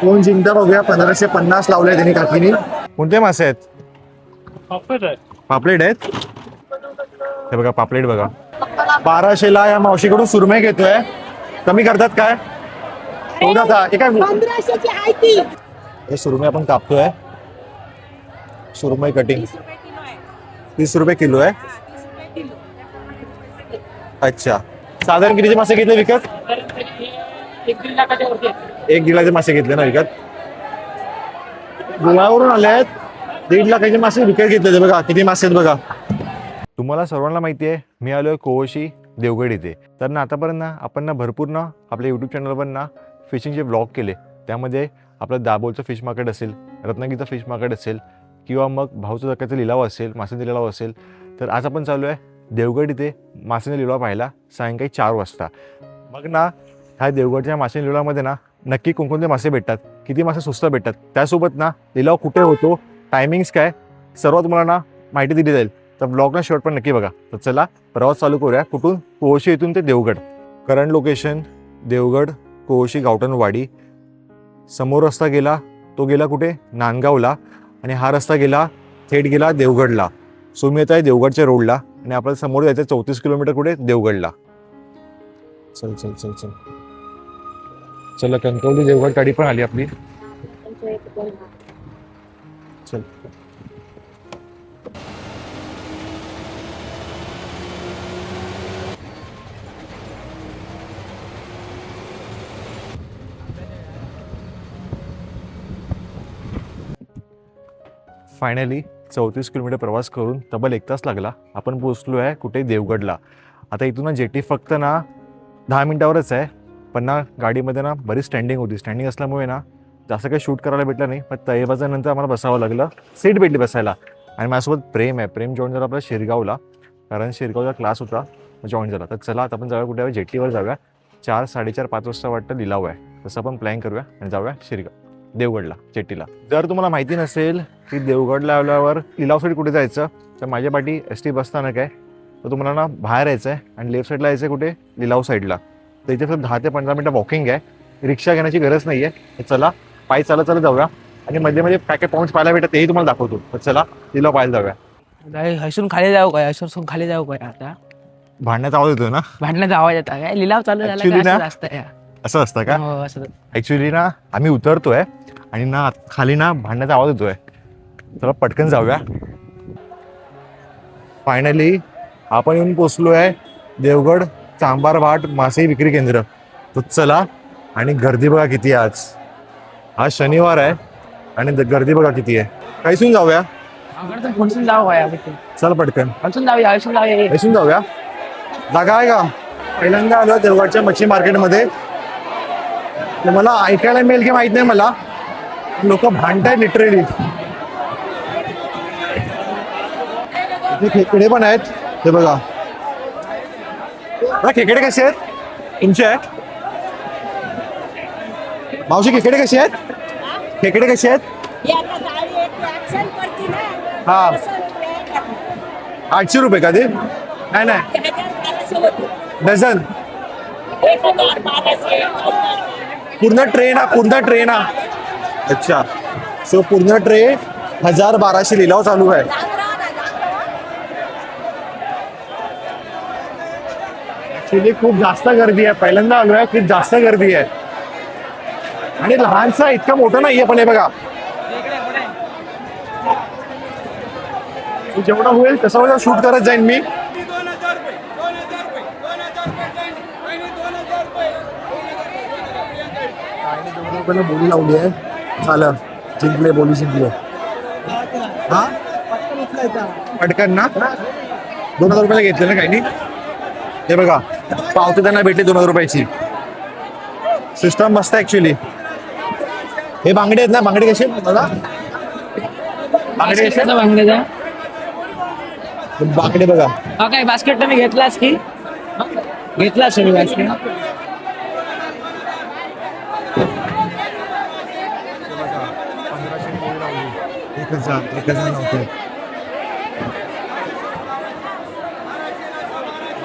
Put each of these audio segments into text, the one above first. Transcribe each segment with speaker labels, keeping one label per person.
Speaker 1: कोण जिंकता बघूया. 1550 लावले त्यांनी काकीनी. कोणते मासे आहेत? पापलेट आहेत. हे बघा पापलेट बघा. 1200ला या मावशीकडून सुरमई घेतोय. कमी करतात काय? हे सुरमई आपण कापतोय. सुरमई कटिंग 30 रुपये किलो आहे. अच्छा, साधारण कितीचे मासे घेतले विकत? 1 लाखाचे मासे घेतले ना विकत. गोव्यावरून आले आहेत. 1.5 लाखाचे मासे विकत घेतले. बघा किती मासे आहेत बघा. तुम्हाला सर्वांना माहिती आहे मी आलोय कोळशी देवगड इथे. तर ना आतापर्यंत ना आपण ना भरपूर ना आपल्या यूट्यूब चॅनलवर ना फिशिंगचे ब्लॉग केले. त्यामध्ये आपलं दाभोळचं फिश मार्केट असेल, रत्नागिरीचं फिश मार्केट असेल किंवा मग भाऊचं जकाचं लिलाव असेल, माशांचा लिलाव असेल. तर आज आपण चालू आहे देवगड इथे माशांचा लिलाव पाहायला सायंकाळी 4 वाजता. मग ना ह्या देवगडच्या माशांच्या लिलावामध्ये ना नक्की कोणकोणते मासे भेटतात, किती मासे स्वस्त भेटतात, त्यासोबत ना लिलाव कुठे होतो, टायमिंग्स काय, सर्व तुम्हाला ना माहिती दिली जाईल. तर ब्लॉग ना शेवट पण नक्की बघा. तर चला प्रवास चालू करूया. कुठून? कोळशी इथून ते देवगड. करंट लोकेशन देवगड कोळशी गावठणवाडी. समोर रस्ता गेला तो गेला कुठे? नांदगावला. आणि हा रस्ता गेला थेट गेला देवगडला. सो मी येत आहे देवगडच्या रोडला आणि आपल्याला समोर जायचं 34 किलोमीटर कुठे? देवगडला. चल चल चल चल चला. कणकवली देवगड गाडी पण आली आपली. चल. फायनली 34 किलोमीटर प्रवास करून तब्बल 1 तास लागला. आपण पोहोचलो आहे कुठे? देवगडला. आता इथून ना जेटी फक्त ना 10 मिनिटावरच आहे. पण ना गाडीमध्ये ना बरीच स्टँडिंग होती. स्टँडिंग असल्यामुळे ना जास्त काही शूट करायला भेटलं नाही. पण तळेबाजानंतर आम्हाला बसावं लागलं. सीट भेटली बसायला. आणि माझ्यासोबत प्रेम आहे. प्रेम जॉईन झाला आपला शिरगावला, कारण शिरगावचा क्लास होता जॉईन झाला. तर चला आता आपण जाऊया कुठे? जेटीवर जाऊया. 4, 4:30, 5 वाजता वाटतं लिलाव आहे. तसं आपण प्लॅन करूया आणि जाऊया देवगडला जेटीला. जर तुम्हाला माहिती नसेल की देवगडला आल्यावर लिलावसाठी कुठे जायचं, तर माझ्या पाठी ST बसस्थानक आहे. तर तुम्हाला ना बाहेर यायचं आहे आणि लेफ्ट साईडला यायचं आहे कुठे? लिलाव साईडला. तर इथे फक्त 10 ते 15 मिनिटं वॉकिंग आहे. रिक्षा घेण्याची गरज नाही आहे. चला पायी चालत जाऊया. आणि मध्ये मध्ये काय काय पॉईंट्स पाहायला भेटतात तेही तुम्हाला दाखवतो. तर चला लिलाव पाहायला जाऊया.
Speaker 2: हसून खाली जाऊ काय? हसून खाली जाऊ काय? आता
Speaker 1: भांडण्याचा आवाज येतोय ना?
Speaker 2: भांडण्याचा आवाज येता काय? लिलाव चालू झाला
Speaker 1: असं असतं का?
Speaker 2: असं
Speaker 1: ऍक्च्युली ना आम्ही उतरतोय आणि ना खाली ना भांडण्याचा आवाज येतोय. चला पटकन जाऊया. फायनली आपण येऊन पोचलो आहे देवगड चांभार भाट मासे विक्री केंद्र. तर चला. आणि गर्दी बघा किती आहे आज. आज शनिवार आहे आणि गर्दी बघा किती आहे. कैसून जाऊया? चल पटकन कैसून जाऊया. जागा आहे का? पहिल्यांदा आलो देवगडच्या मच्छी मार्केटमध्ये. मला ऐकायला मिळेल की माहित नाही मला, लोक भांडतायत लिटरली. इथे खेकडे पण आहेत. हे बघा. खेकडे कसे आहेत तुमचे? आहेत मावशी? खेकडे कसे आहेत? खेकडे कसे आहेत? हा 800 रुपये का ते? नाही नाही डझन. पूर्ण ट्रे ना. अच्छा. सो पूर्ण ट्रे 1000-1200 लिलाव चालू आहे. ऍक्च्युली खूप जास्त गर्दी आहे. पहिल्यांदा आलो आहे. खूप जास्त गर्दी आहे. आणि लहानसा इतका मोठा नाहीये पण हे बघा. जेवढं होईल तसं शूट करत जाईन मी. बोली लावली आहे. चाल जिंकले. बोली जिंकले. हा पटकन ना 2000 रुपयाला घेतले ना काही नाही. हे बघा पावती त्यांना भेटली 2000 रुपयाची. सिस्टम मस्त आहे ऍक्च्युली. हे बांगडे आहेत ना? बांगडे कसे मला? बांगडे कसे? बांगडे बघा.
Speaker 2: काय बास्केट तुम्ही घेतलास की? घेतलास मी बास्केट.
Speaker 1: 1,000 लावते.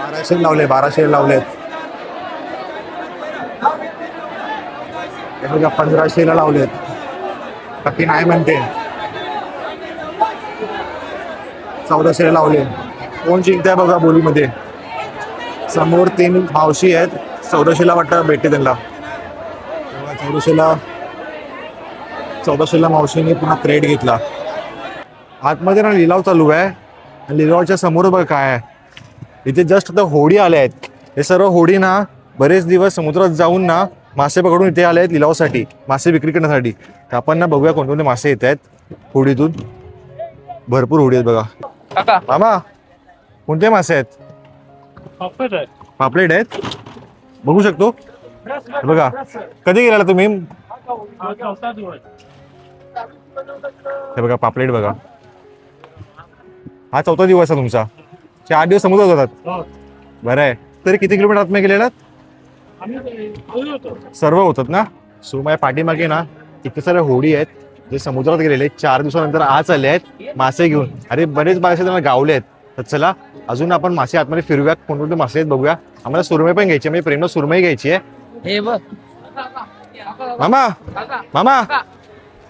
Speaker 1: 1200 लावले, 1200 लावलेत. हे बघा 1500 लावलेत. बाकी नाही म्हणते. 1400 लावले. कोण जिंकताय बघा बोलीमध्ये. समोर 3 मावशी आहेत. 1400 वाटतं भेटते त्यांना. 1400 मावशीने पुन्हा क्रेड घेतला. आतमध्ये ना लिलाव चालू आहे. आणि लिलावाच्या समोर बघा काय आहे. इथे जस्ट आता होडी आल्या आहेत. हे सर्व होडी ना बरेच दिवस समुद्रात जाऊन ना मासे पकडून इथे आले आहेत लिलावासाठी, मासे विक्री करण्यासाठी. तर आपण ना बघूया कोणकोणते मासे येत आहेत होडीतून. भरपूर होडी आहेत बघा. मामा कोणते मासे आहेत? पापलेट आहेत. बघू शकतो. हे बघा कधी गेलेला तुम्ही? हे बघा पापलेट बघा. हा 4था दिवस आहे तुमचा. 4 दिवस समुद्रात होतात. बरं आहे. तरी किती किलोमीटर आतमध्ये गेलेलात? सर्व होतात ना. सो माझ्या पाठीमागे ना इतके सारे होडी आहेत जे समुद्रात गेलेले 4 दिवसानंतर आज आले आहेत मासे घेऊन. अरे बरेच मासे त्यांना गावले आहेत. तर चला अजून आपण मासे आतमध्ये फिरूया. कोणकोणते मासे आहेत बघूया. आम्हाला सुरमई पण घ्यायची, म्हणजे प्रेमला सुरमई घ्यायची आहे.
Speaker 2: हे बघ
Speaker 1: मामा मामा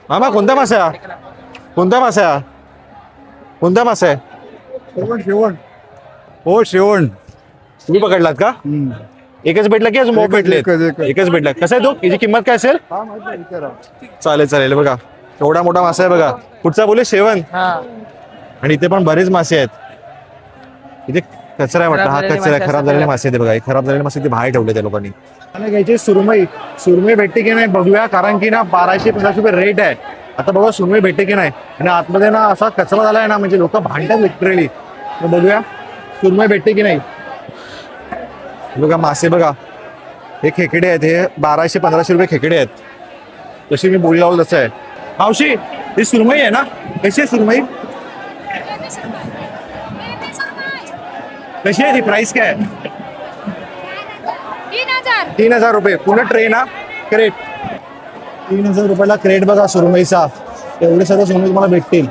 Speaker 1: मामा कोणता मासा आहे? कोणता मासा आहे? कोणता मासा आहे?
Speaker 3: शेवण.
Speaker 1: हो शेवण. तुम्ही पकडलात का? एकच भेटला की अजून मोठ भेटले? एकच भेटला. कसं आहे तो? याची किंमत काय असेल? चालेल चालेल. बघा एवढा मोठा मासा आहे बघा. कुठचा बोले? शेवण. आणि इथे पण बरेच मासे आहेत. इथे कचरा आहे वाटतं. हा कचरा आहे. खराब झालेले मासे आहेत बघा. हे खराब झालेले मासे ते बाहेर ठेवले त्या लोकांनी. मला घ्यायची सुरमई. सुरमई भेटते की नाही बघूया. कारण की ना 1250 रुपये रेट आहे. आता बघा सुरमई भेटते की नाही. आणि आतमध्ये ना असा कचरा झालाय ना, म्हणजे लोक भांडतात लिटरली. तर बघूया सुरमई भेटते की नाही. बघा मासे बघा. हे खेकडे आहेत. हे 1200-1500 रुपये खेकडे आहेत. जशी मी बोली लावलं तसं आहे. मावशी ही सुरमई आहे ना? कशी आहे सुरमई? कशी आहे ती? प्राइस काय आहे? 3,000 रुपये. पूर्ण ट्रे ना क्रेट. 3,000 रुपयाला क्रेट बघा सुरमईचा. एवढे सगळे सुरमई तुम्हाला भेटतील.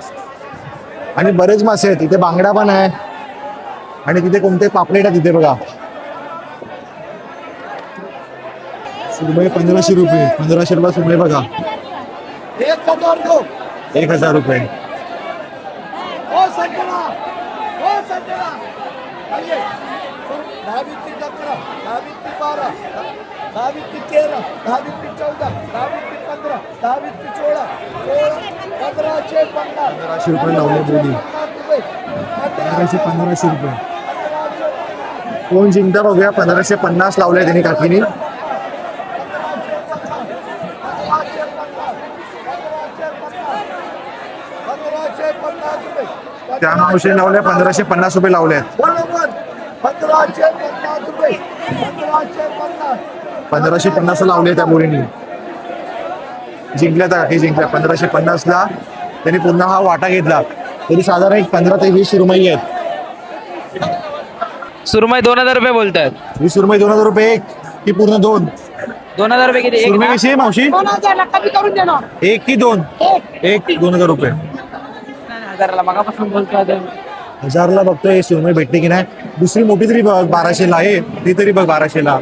Speaker 1: आणि बरेच मासे आहेत. इथे बांगडा पण आहे. आणि तिथे कोणते पापलेट आहे तिथे बघा. सुरमई 1500 रुपये. 1500 रुपये सुरमई बघा. 1,000 रुपये. ₹1500 लावले बोली. 1500 रुपये. कोण जिंकता बघूया. 1550 लावले त्यांनी काकीनी. त्या मावशी लावल्या 1550 रुपये लावले. 1550 लावले त्या मुलींनी. जिंकल्या त्या काकी जिंकल्या. 1550 त्यांनी पुन्हा हा वाटा घेतला. तरी साधारण एक 15 ते 20 सुरमई आहेत.
Speaker 2: सुरमई 2,000 रुपये बोलतात.
Speaker 1: ही सुरमई 2,000 रुपये एक की पूर्ण 2?
Speaker 2: 2,000 रुपये किती? एक
Speaker 1: सुरमई
Speaker 2: ना?
Speaker 1: कशी आहे मावशी?
Speaker 4: 2,000 कमी करून देणार.
Speaker 1: एक की 2? एक. 2,000 रुपये.
Speaker 2: हजाराला मगापासून बोलतो.
Speaker 1: 1000ला बघतोय सुरमई भेटते की नाही. दुसरी मोठी तरी बघ 1200ला आहे. ती तरी बघ 1200ला.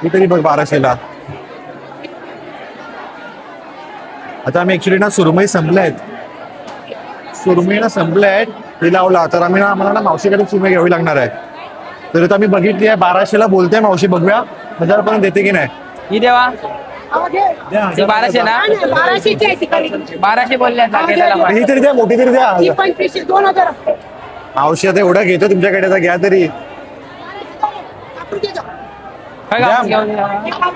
Speaker 1: ती तरी बघ 1200ला. आता आम्ही ऍक्च्युली ना सुरमई संपल्या आहेत. सुरमई ना संपल्या आहेत. ते लावला तर आम्ही ना आम्हाला ना मावशीकडे सुरमई घ्यावी लागणार आहे. तर आता आम्ही बघितली आहे 1200ला बोलते मावशी. बघूया 1000 देते की नाही.
Speaker 2: ही देवा.
Speaker 1: द्या,
Speaker 2: 1200 ना?
Speaker 4: 1200ची आहे ती खरी.
Speaker 2: 1200 बोलले.
Speaker 1: ही तरी द्या. मोठी तरी द्या.
Speaker 4: ती 2500, 2,000.
Speaker 1: मावशी आता एवढा घेतो तुमच्याकडे तर घ्या तरी.
Speaker 4: आपण देतो.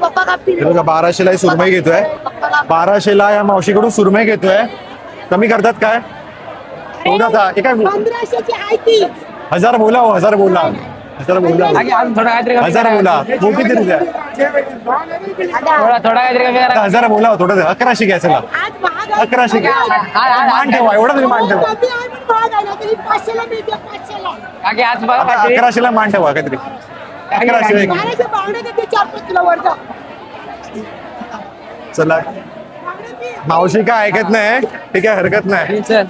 Speaker 4: पप्पा कापतील.
Speaker 1: हे बघा 1200ला ही सुरमई घेतोय. 1200ला या मावशीकडून सुरमई घेतोय. कमी करतात काय? एवढा का? एका
Speaker 4: 1500ची आहे ती.
Speaker 1: 1000 बोला हो. 1000 बोला. 1000 बोला.
Speaker 2: थोडा काहीतरी कमी
Speaker 1: 1000 बोला. मोठी तरी द्या.
Speaker 2: थोडा काहीतरी कमी करा.
Speaker 1: 1000 बोला हो. थोडं द्या. 1100 घ्या चला.
Speaker 4: आज महाग आहे.
Speaker 1: 1100 घ्या. मान ठेवा. एवढा तरी मान ठेवा.
Speaker 4: कमी आहे पण महाग आहे ना. तरी 500ला मिळते. 500ला.
Speaker 2: काकी आज बघा
Speaker 1: आता
Speaker 2: काहीतरी.
Speaker 1: 1100ला मान ठेवा काहीतरी. 1100
Speaker 4: 1200 पावणे देते 4-5 किलो वरचा.
Speaker 1: चला.
Speaker 4: पावणे ती.
Speaker 1: मावशी काय ऐकत नाही. ठीक आहे, हरकत नाही.
Speaker 2: चल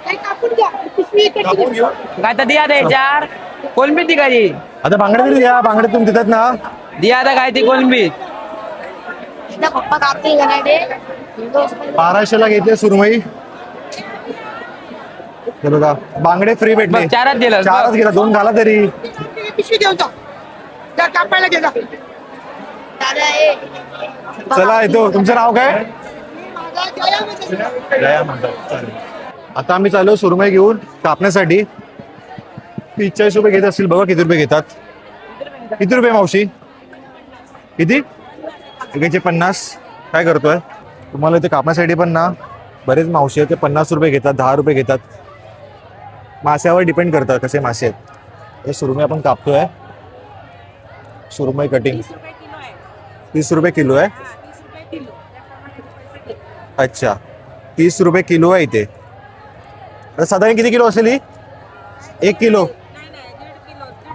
Speaker 4: काही कापून घ्या पिशवी इकडे ठेवा.
Speaker 2: काय तर दिया दे चार कोलंबी ती कधी
Speaker 1: आता बांगडे तरी द्या. बांगडे तुम्ही देतात ना.
Speaker 2: दिया था काय ती कोलंबी
Speaker 4: एकदा पप्पा कापतील का नाही ते?
Speaker 1: 1200ला घेतले सुरमई. हे बघा बांगडे फ्री भेटले.
Speaker 2: बघ, चारच दिलं.
Speaker 1: चारच गेला. 2 घाला तरी.
Speaker 4: पिशवी घेऊन जा. जा कापायला घे जा. दादा ए.
Speaker 1: चला येतो. तुमचं नाव काय?
Speaker 4: माझा जया म्हणजे.
Speaker 1: जया म्हणतात. चालेल. आता आम्ही चालू सुरमई घेऊन कापण्यासाठी. 40 रुपये घेत असतील. बघा किती रुपये घेतात. किती रुपये मावशी? किती? एकाचे 50. काय करतोय? तुम्हाला इथे कापण्यासाठी पण ना बरेच मावशी आहेत. ते 50 रुपये घेतात, 10 रुपये घेतात. माश्यावर डिपेंड करतात कसे मासे आहेत. हे सुरमई आपण कापतोय. सुरमई कटिंग 30 रुपये किलो आहे. अच्छा 30 रुपये किलो आहे इथे. आता साधारण किती किलो असेल ही? 1 किलो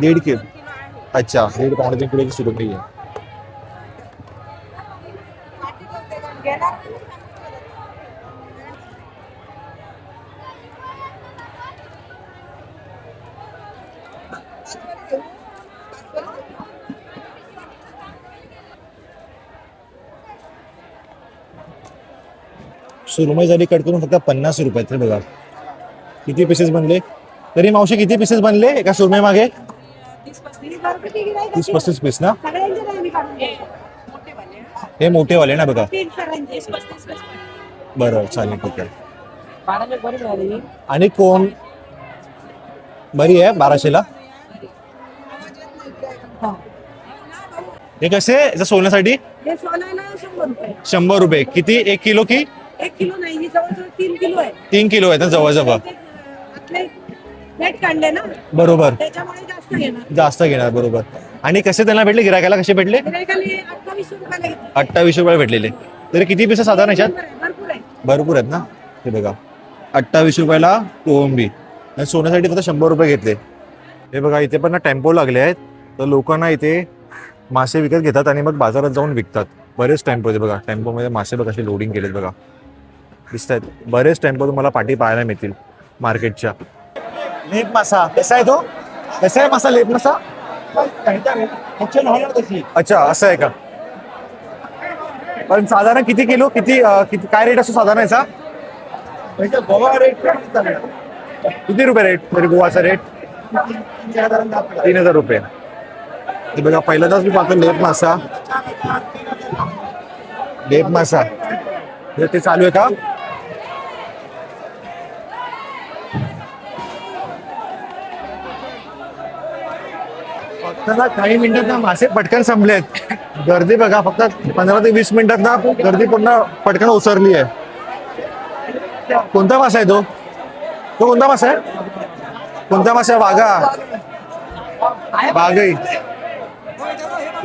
Speaker 1: 1.5 किलो. अच्छा 1.5-3 किलोची सुरमई आहे. सुरमई झाली कट करून फक्त 50 रुपयात. हे बघा किती पीसेस बनले. तरी मावशी किती पीसेस बनले एका सुरमई मागे? 30-35 पीस ना. हे मोठेवाले ना बघा. बरं चालेल ठीक आहे. आणि कोण बरी आहे 1200ला. हे कसे याचं सोलण्यासाठी?
Speaker 3: हे सोलायला 100 रुपये.
Speaker 1: 100 रुपये. किती? 1 किलो की
Speaker 3: 1 किलो नाही, ही जवळजवळ 3 किलो आहे.
Speaker 1: 3 किलो आहे ना जवळजवळ.
Speaker 3: आतले नेट काढले ना,
Speaker 1: बरोबर
Speaker 3: त्याच्यामुळे जास्त घेणार.
Speaker 1: जास्त घेणार. बरोबर. आणि कसे त्यांना भेटले गिरायकाला? कसे भेटले?
Speaker 3: गिऱ्हाईकाला 28 रुपयाला घेतले.
Speaker 1: 28 रुपये भेटलेले. तरी किती पीस साधारण याच्यात?
Speaker 3: भरपूर आहे.
Speaker 1: भरपूर आहेत ना. हे बघा 28 रुपयाला कोळंबी. आणि सोन्यासाठी फक्त 100 रुपये घेतले. हे बघा इथे पण ना टेम्पो लागले आहेत. तर लोकांना इथे मासे विकत घेतात आणि मग बाजारात जाऊन विकतात. बरेच टेम्पो आहेत बघा. टेम्पोमध्ये मासे बघा असे लोडिंग केलेत बघा. दिसत आहेत बरेच टेम्पो तुम्हाला पाठी पाहायला मिळतील मार्केटच्या. लेप मासा कसा आहे तो? कसा आहे मासा लेप मासा? अच्छा असं आहे का? पण साधारण किती किलो किती काय रेट असतो साधारण याचा? किती रुपये रेट तरी गोवाचा रेट? 3000 रुपये. हे बघा पहिल्यांदाच मी पाहतो लेप मासा. लेप मासा ते चालू आहे का? फक्त ना काही मिनिटात ना मासे पटकन संपलेत. गर्दी बघा फक्त 15 ते 20 मिनिटात ना गर्दी पूर्ण पटकन ओसरली आहे. कोणता मासा आहे तो? तो कोणता मासा आहे? कोणता मासा आहे? वाघा. वाघई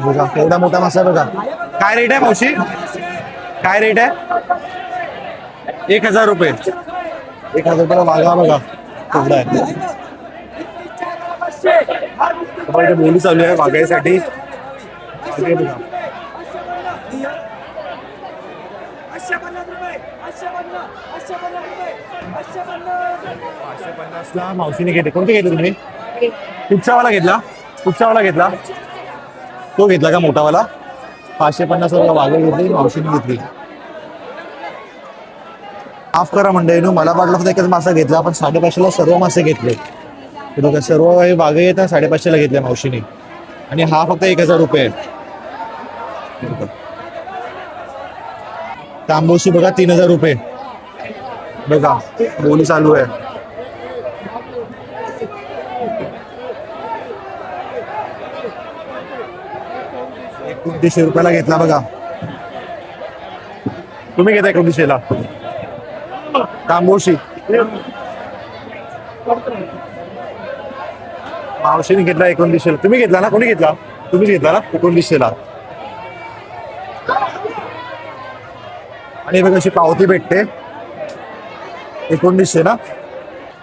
Speaker 1: बघा एवढा मोठा मासा आहे बघा. काय रेट आहे मावशी? काय रेट आहे? 1000 रुपये. 1000 रुपयाला वाघा बघा केवढा आहे. इथे बोली चालू आहे वाघाईसाठी. बघा 550ला मावशीने घेतले. कोणते घेतले तुम्ही? कुठचावाला घेतला? कुठचावाला घेतला? तो घेतला का मोठावाला? 550 वाघ घेतली मावशीने घेतली. माफ करा मंडळीनो मला वाटलं फक्त एकच मासा घेतला पण 550ला सर्व मासे घेतले. बघा सर्व हे वाघ येतात 550ला घेतले मावशीने. आणि हा फक्त 1000 रुपये आहे. तांबोशी बघा 3000 रुपये. बघा बोली चालू आहे. 2900 रुपयाला घेतला बघा. तुम्ही घेताय 2900ला तांबोशी. मावशीने घेतला 2900ला. तुम्ही घेतला ना? कोणी घेतला? तुम्हीच घेतला ना 2900ला. आणि बघा अशी पावती भेटते 1900 ना.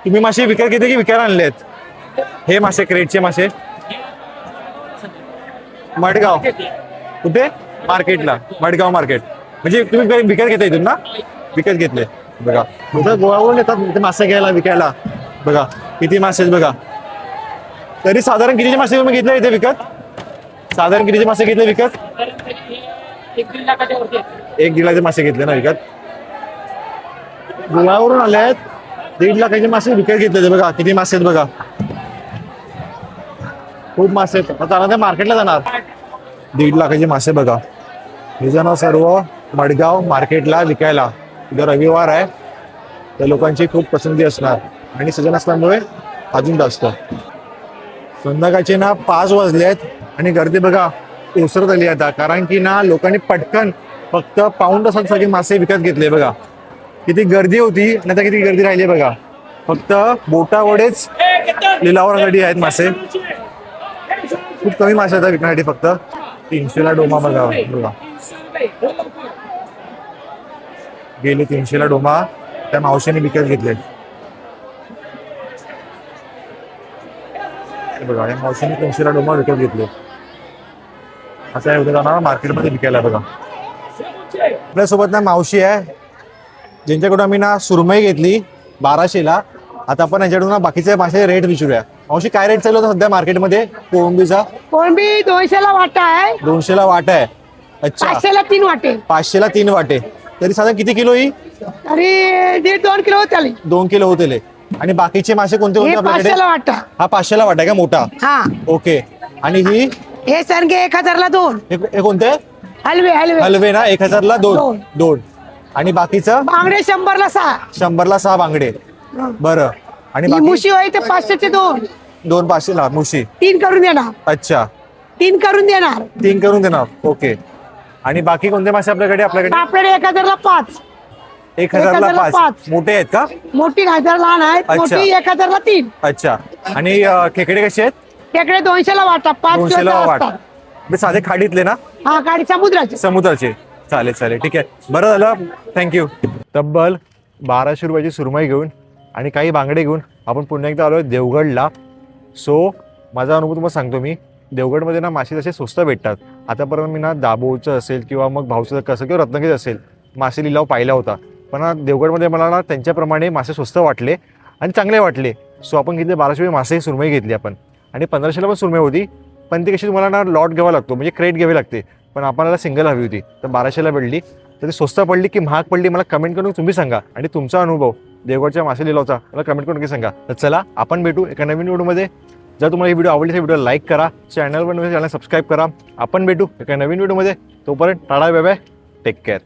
Speaker 1: तुम्ही मासे विकत घेते की विकायला आणलेत? हे मासे क्रेटचे मासे मडगाव. कुठे? मार्केटला. मडगाव मार्केट. म्हणजे तुम्ही विकत घेता इथून ना? विकत घेतले बघा. इथं गोव्यावरून येतात इथे मासे घ्यायला विकायला. बघा किती मासे आहेत बघा. तरी साधारण कितीचे मासे तुम्ही घेतले इथे विकत? साधारण कितीचे मासे घेतले विकत?
Speaker 2: 1-1.5 लाखाच्या वरती आहेत.
Speaker 1: 1-1.5 लाखाचे मासे घेतले ना विकत. गोव्यावरून आले आहेत 1.5 लाखाचे मासे विकत घेतले ते बघा. किती मासे आहेत बघा. खूप मासे आहेत. आता त्या मार्केटला जाणार 1.5 लाखाचे मासे बघा. हे जाणार सर्व मडगाव मार्केटला विकायला. उद्या रविवार आहे तर लोकांची खूप पसंती असणार आणि सीजन असल्यामुळे अजून जास्त. संध्याकाळचे ना 5 वाजले आहेत आणि गर्दी बघा ओसरत आली आता. कारण की ना लोकांनी पटकन फक्त पाऊण तासात सगळे मासे विकत घेतले बघा. किती गर्दी होती आणि आता किती गर्दी राहिली बघा. फक्त बोटावडेच लिलावासाठी आहेत मासे. खूप कमी मासे आहेत विकण्यासाठी. फक्त 300ला डोमा बघा. बघा गेले 300ला डोमा त्या मावशीने विकत घेतले. बघा या मावशीने 300ला डोमा विकत घेतले. असं आहे उद्या जाणार मार्केटमध्ये विकायला बघा. आपल्यासोबत ना मावशी आहे ज्यांच्याकडून आम्ही ना सुरमई घेतली 1200ला. आता आपण याच्याकडून ना बाकीचे मासे रेट विचारूया. मावशी काय रेट चालू होता सध्या मार्केटमध्ये कोळंबीचा?
Speaker 4: कोळंबी 200ला वाटा आहे,
Speaker 1: 200ला वाटा आहे. अच्छा
Speaker 4: 500ला 3 वाटे.
Speaker 1: 500ला 3 वाटे. तरी साधारण किती किलो ही?
Speaker 4: तरी 1.5-2 किलो होत आली.
Speaker 1: 2 किलो होते. आणि बाकीचे मासे कोणते
Speaker 4: हे
Speaker 1: कोणते आपल्याकडे?
Speaker 4: 500ला वाटा.
Speaker 1: हा 500ला वाटा आहे का मोठा?
Speaker 4: हा
Speaker 1: ओके. आणि ही
Speaker 4: हे सरगे 1000ला 2.
Speaker 1: हे कोणते?
Speaker 4: हलवे हलवे
Speaker 1: हलवे ना 1000ला 2.
Speaker 4: दोन.
Speaker 1: 2 आणि बाकीचं
Speaker 4: बांगडे 100ला 6.
Speaker 1: 100ला 6 बांगडे. बरं. आणि
Speaker 4: ही
Speaker 1: बाकी
Speaker 4: मुशी होई ते 500चे 2.
Speaker 1: 2 500ला मुशी.
Speaker 4: 3 करून देणार.
Speaker 1: अच्छा
Speaker 4: 3 करून देणार.
Speaker 1: 3 करून देणार. ओके. आणि बाकी कोणते मासे आपल्याकडे?
Speaker 4: आपल्याकडे 1000ला 5.
Speaker 1: 1000ला 5
Speaker 4: 5.
Speaker 1: मोठे आहेत का?
Speaker 4: मोठी 1000 लहान आहेत,
Speaker 1: अच्छा.
Speaker 4: मोठी 1000ला 3.
Speaker 1: अच्छा. आणि खेकडे कसे आहेत?
Speaker 4: त्याकडे 200ला वाटा 5
Speaker 1: 200ला
Speaker 4: किलो
Speaker 1: वाट.
Speaker 4: असतात.
Speaker 1: ते साधे खाडीतले ना?
Speaker 4: हा गाडी समुद्राची.
Speaker 1: समुद्राचे. चालेल चालेल ठीक आहे. बरं झालं थँक्यू. तब्बल 1200 रुपयाची सुरमई घेऊन आणि काही बांगडे घेऊन आपण पुन्हा एकदा आलोय देवगडला. सो माझा अनुभव तुम्हाला सांगतो मी. देवगडमध्ये ना मासे तसे स्वस्त भेटतात. आतापर्यंत मी ना दाभोळचं असेल किंवा मग भाऊचं कसं किंवा रत्नागिरी असेल मासे लिलाव पाहिला होता. पण ना देवगडमध्ये मला ना त्यांच्याप्रमाणे मासे स्वस्त वाटले आणि चांगले वाटले. सो आपण घेतले 1200 रुपये मासे सुरमई घेतली आपण. आणि 1500ला पण सुरमई होती. पण ती कशी तुम्हाला ना लॉट घ्यावा लागतो म्हणजे क्रेट घ्यावी लागते. पण आपल्याला सिंगल हवी होती तर 1200ला भेटली. तर ती स्वस्त पडली की महाग पडली मला कमेंट करून तुम्ही सांगा. आणि तुमचा अनुभव देवगडच्या मासे लिलावचा मला कमेंट करून नक्की सांगा. तर चला आपण भेटू एका नवीन व्हिडिओमध्ये. जर तुम्हाला ही व्हिडिओ आवडली तर व्हिडिओ लाईक करा. चॅनल सबस्क्राईब करा. आपण भेटू एका नवीन व्हिडिओमध्ये. तोपर्यंत टाटा बाय बाय. Take care.